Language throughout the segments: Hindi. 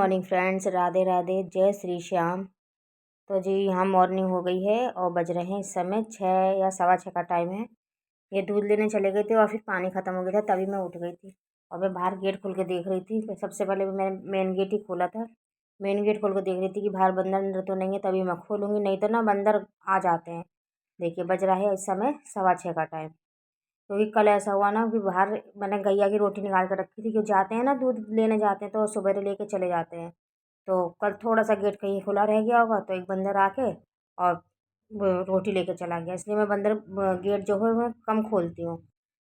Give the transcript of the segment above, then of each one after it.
मॉर्निंग फ्रेंड्स, राधे राधे, जय श्री श्याम। तो जी यहाँ मॉर्निंग हो गई है और बज रहे हैं इस समय 6 या सवा 6 का टाइम है। ये दूध लेने चले गए थे और फिर पानी ख़त्म हो गया था, तभी मैं उठ गई थी और मैं बाहर गेट खोल के देख रही थी। फिर सबसे पहले मैंने मेन गेट ही खोला था। मेन गेट खोल के देख रही थी कि बाहर बंदर अंदर तो नहीं है, तभी मैं खोलूँगी, नहीं तो ना बंदर आ जाते हैं। देखिए बज रहा है इस समय सवा 6 का टाइम। क्योंकि कल ऐसा हुआ ना कि बाहर मैंने गैया की रोटी निकाल कर रखी थी, क्यों जाते हैं ना दूध लेने जाते हैं तो सुबह लेके चले जाते हैं। तो कल थोड़ा सा गेट कहीं खुला रह गया होगा तो एक बंदर आके और वो रोटी लेके चला गया, इसलिए मैं बंदर गेट जो है मैं कम खोलती हूँ।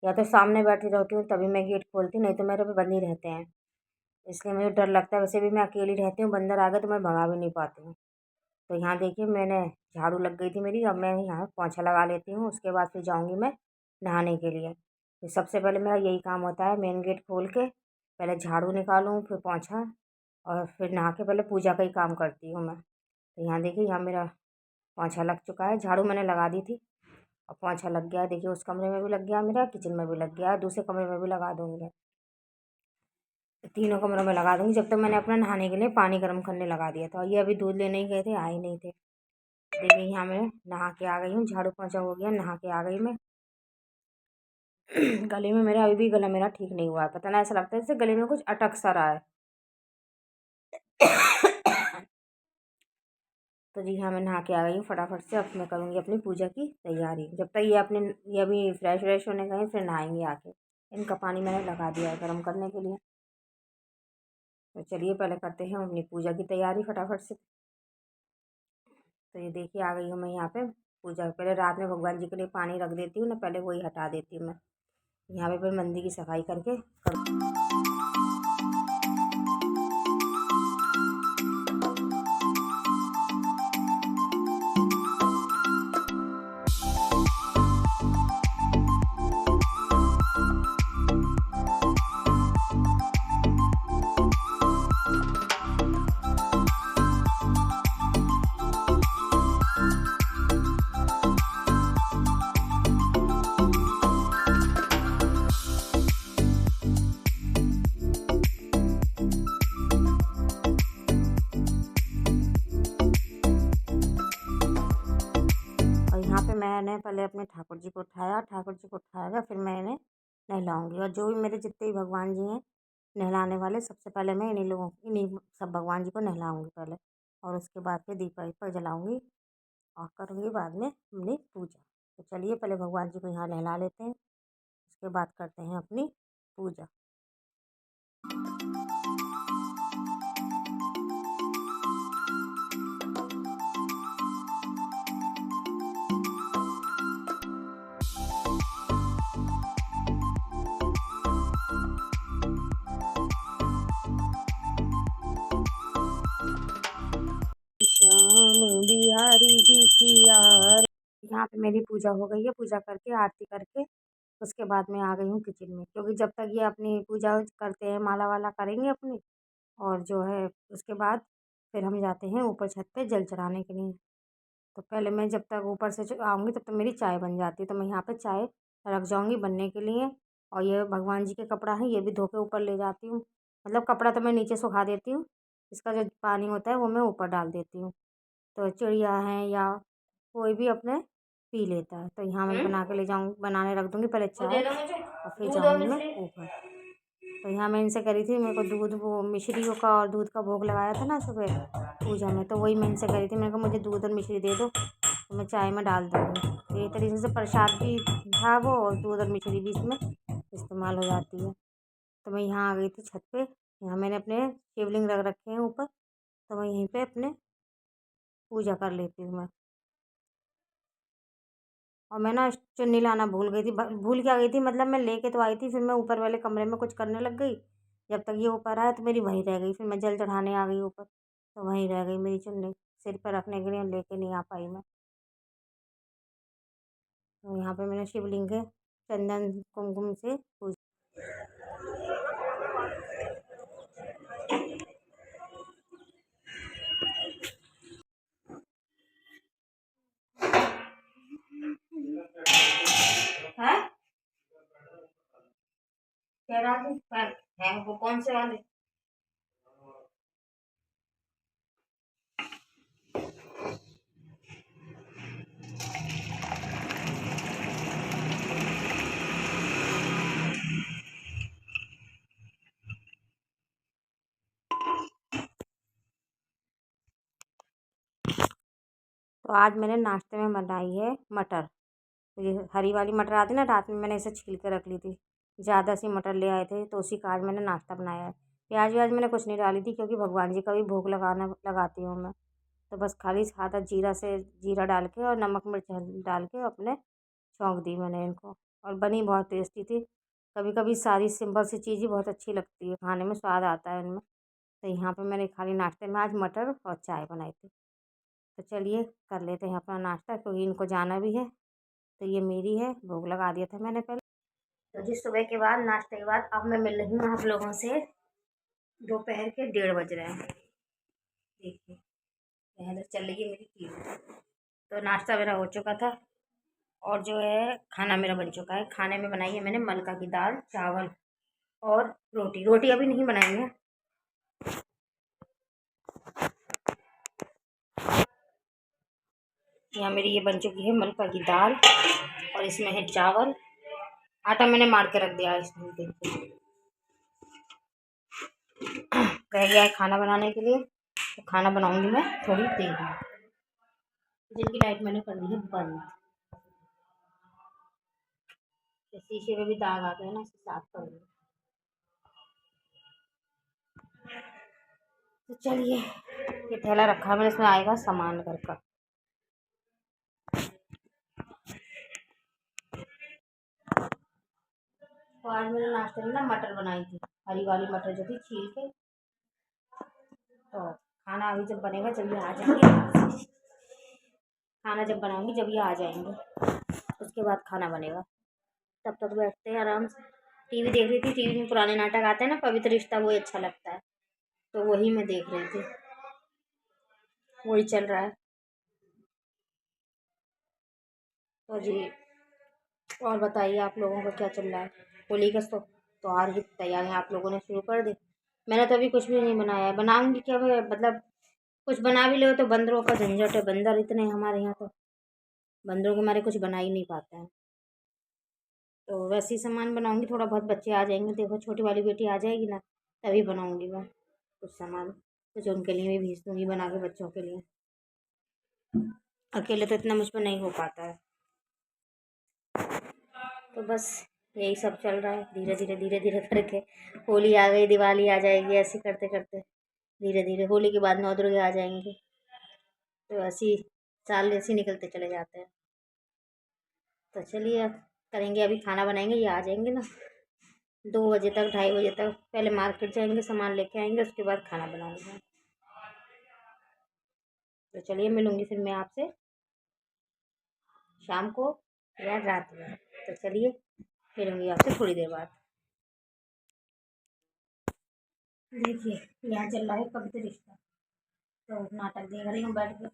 या तो सामने बैठी रहती हूँ तभी मैं गेट खोलती हूँ, नहीं तो मेरे पे बंद ही रहते हैं। इसलिए मुझे डर लगता है, वैसे भी मैं अकेली रहती हूँ, बंदर आ गए तो मैं भगा भी नहीं पाती हूँ। तो यहाँ देखिए मैंने झाड़ू लग गई थी मेरी, अब मैं यहाँ पोंछा लगा लेती हूँ, उसके बाद फिर जाऊँगी मैं नहाने के लिए। तो सबसे पहले मेरा यही काम होता है, मेन गेट खोल के पहले झाड़ू निकालूँ, फिर पोंछा, और फिर नहा के पहले पूजा का ही काम करती हूँ मैं। तो यहाँ देखिए यहाँ मेरा पोंछा लग चुका है, झाड़ू मैंने लगा दी थी और पोंछा लग गया है। देखिए उस कमरे में भी लग गया मेरा, किचन में भी लग गया, दूसरे कमरे में भी लगा दूँगी मैं। तीनों कमरों में लगा दूँगी, जब तक मैंने अपना नहाने के लिए पानी गर्म करने लगा दिया था। ये अभी दूध लेने ही गए थे, आए नहीं थे। देखिए यहाँ मैं नहा के आ गई हूँ, झाड़ू पोंछा हो गया, नहा के आ गई मैं। गले में मेरा अभी भी गला मेरा ठीक नहीं हुआ है, पता नहीं ऐसा लगता है जैसे गले में कुछ अटक सा रहा है। तो जी हाँ मैं नहा के आ गई हूँ फटाफट से, अब मैं करूँगी अपनी पूजा की तैयारी। जब तक ये अभी फ्रेश व्रेश होने गए फिर नहाएंगे आके। इनका पानी मैंने लगा दिया है गर्म करने के लिए। तो चलिए पहले करते हैं अपनी पूजा की तैयारी फटाफट से। तो ये देखिए आ गई हूँ मैं यहाँ पे पूजा। पहले रात में भगवान जी के लिए पानी रख देती हूँ ना, पहले वही हटा देती हूँ मैं। यहाँ पे फिर मंदिर की सफाई करके और यहाँ पे मैंने पहले अपने ठाकुर जी को उठाया, ठाकुर जी को उठाया फिर मैंने नहलाऊँगी। और जो भी मेरे जितने भी भगवान जी हैं नहलाने वाले, सबसे पहले मैं इन्हीं सब भगवान जी को नहलाऊँगी पहले, और उसके बाद फिर दीपक वीपक जलाऊँगी और करूँगी बाद में अपनी पूजा। तो चलिए पहले भगवान जी को यहाँ नहला लेते हैं, उसके बाद करते हैं अपनी पूजा। श्याम बिहारी जी की यार। यहाँ पे मेरी पूजा हो गई है, पूजा करके आरती करके उसके बाद मैं आ गई हूँ किचन में, क्योंकि जब तक ये अपनी पूजा करते हैं माला वाला करेंगे अपनी, और जो है उसके बाद फिर हम जाते हैं ऊपर छत पे जल चढ़ाने के लिए। तो पहले मैं जब तक ऊपर से आऊँगी तब तक मेरी चाय बन जाती है, तो मैं यहाँ पे चाय रख जाऊँगी बनने के लिए। और ये भगवान जी के कपड़ा है, ये भी धो के ऊपर ले जाती हूँ। मतलब कपड़ा तो मैं नीचे सुखा देती हूँ, इसका जो पानी होता है वो मैं ऊपर डाल देती हूँ। तो चिड़िया हैं या कोई भी अपने पी लेता है। तो यहाँ मैं बना के ले जाऊँ, बनाने रख दूँगी पहले चाय, और फिर जाऊँगी मैं ऊपर। तो यहाँ मैं इनसे करी थी, मेरे को दूध वो मिश्री का और दूध का भोग लगाया था ना सुबह पूजा में, तो वही मैं इनसे करी थी। मैंने कहा मुझे दूध और मिश्री दे दो तो मैं चाय में डाल दूँगी। तो एक तरीके से प्रसाद भी था वो, और दूध और मिश्री भी इसमें इस्तेमाल हो जाती है। तो मैं यहाँ आ गई थी छत पे, यहाँ मैंने अपने शिवलिंग रख रखे हैं ऊपर, तो मैं यहीं पे अपने पूजा कर लेती हूँ मैं। और मैं ना चुन्नी लाना भूल गई थी, भूल क्या गई थी, मतलब मैं लेके तो आई थी, फिर मैं ऊपर वाले कमरे में कुछ करने लग गई। जब तक ये ऊपर आया तो मेरी वहीं रह गई, फिर मैं जल चढ़ाने आ गई ऊपर, तो वहीं रह गई मेरी चुन्नी, सिर पर रखने के लिए लेके नहीं आ पाई मैं। तो यहाँ पे मैंने शिवलिंग के चंदन कुमकुम से पूजा। है कह रहा थी है वो कौन से वाले तो आज मैंने नाश्ते में बनाई है मटर। तो ये हरी वाली मटर आती ना, रात में मैंने इसे छील के रख ली थी। ज़्यादा सी मटर ले आए थे तो उसी का आज मैंने नाश्ता बनाया है। प्याज व्याज मैंने कुछ नहीं डाली थी क्योंकि भगवान जी का भी भोग लगाती हूँ मैं। तो बस खाली सादा जीरा डाल के और नमक मिर्च डाल के अपने छौंक दी मैंने इनको। और बनी बहुत टेस्टी थी। कभी कभी सारी सिंपल सी चीज़ ही बहुत अच्छी लगती है, खाने में स्वाद आता है इनमें। तो यहाँ पे मैंने खाली नाश्ते में आज मटर और चाय बनाई थी। तो चलिए कर लेते हैं अपना नाश्ता क्योंकि इनको जाना भी है। तो ये मेरी है, भोग लगा दिया था मैंने पहले। तो जी सुबह के बाद नाश्ते के बाद अब मैं मिल रही हूँ आप लोगों से। दोपहर के 1:30 बज रहे हैं। देखिए यहाँ चल रही है मेरी टीवी। तो नाश्ता मेरा हो चुका था और जो है खाना मेरा बन चुका है। खाने में बनाई है मैंने मलका की दाल, चावल और रोटी। रोटी अभी नहीं बनाई है। यहाँ मेरी ये बन चुकी है मलका की दाल और इसमें है चावल। आटा मैंने मार के रख दिया है इसमें। देखिए रह गया है खाना बनाने के लिए। तो खाना बनाऊंगी मैं थोड़ी देर में। जिनकी लाइट मैंने कर दी है बंद। शीशे में भी दाग आ गए ना, इसे साफ करूँगी। तो चलिए ये थैला रखा है मैंने, इसमें आएगा सामान घर का। तो आज मैंने नाश्ते में ना मटर बनाई थी, हरी वाली मटर जो थी छील के। तो खाना अभी जब बनेगा जब ये आ जाएंगे, खाना जब बनाऊंगी जब ये आ जाएंगे उसके बाद खाना बनेगा। तब तक बैठते हैं आराम से। टीवी देख रही थी। टीवी में पुराने नाटक आते हैं ना, पवित्र रिश्ता, वही अच्छा लगता है तो वही मैं देख रही थी। वही चल रहा है। तो जी और बताइए आप लोगों का क्या चल रहा है। होली का तो त्योहार की तैयारियां आप लोगों ने शुरू कर दी। मैंने तो अभी कुछ भी नहीं बनाया है। बनाऊंगी क्या मैं, मतलब कुछ बना भी लो तो बंदरों का झंझट है। बंदर इतने हैं हमारे यहाँ, तो बंदरों के हमारे कुछ बना ही नहीं पाते हैं। तो वैसे ही सामान बनाऊंगी थोड़ा बहुत। बच्चे आ जाएंगे, देखो छोटी वाली बेटी आ जाएगी ना, तभी बनाऊंगी मैं कुछ सामान। कुछ उनके लिए भी भेज दूंगी बना के, बच्चों के लिए। अकेले तो इतना मुझ पर नहीं हो पाता है। तो बस यही सब चल रहा है। धीरे धीरे करके होली आ गई, दिवाली आ जाएगी, ऐसे करते करते धीरे धीरे। होली के बाद 9 दुर्गे आ जाएंगे। तो ऐसे ही साल ऐसे ही निकलते चले जाते हैं। तो चलिए अब करेंगे, अभी खाना बनाएंगे, ये आ जाएंगे ना 2 बजे तक, 2:30 बजे तक। पहले मार्केट जाएंगे, सामान लेके आएंगे, उसके बाद खाना बनाऊंगा। तो चलिए मिलूंगी फिर मैं आपसे शाम को या रात में। तो चलिए मिलूंगी आपसे थोड़ी देर बाद। देखिए यहाँ चल रहा है पवित्र रिश्ता। तो नाटक देख रही हूँ बैठ के।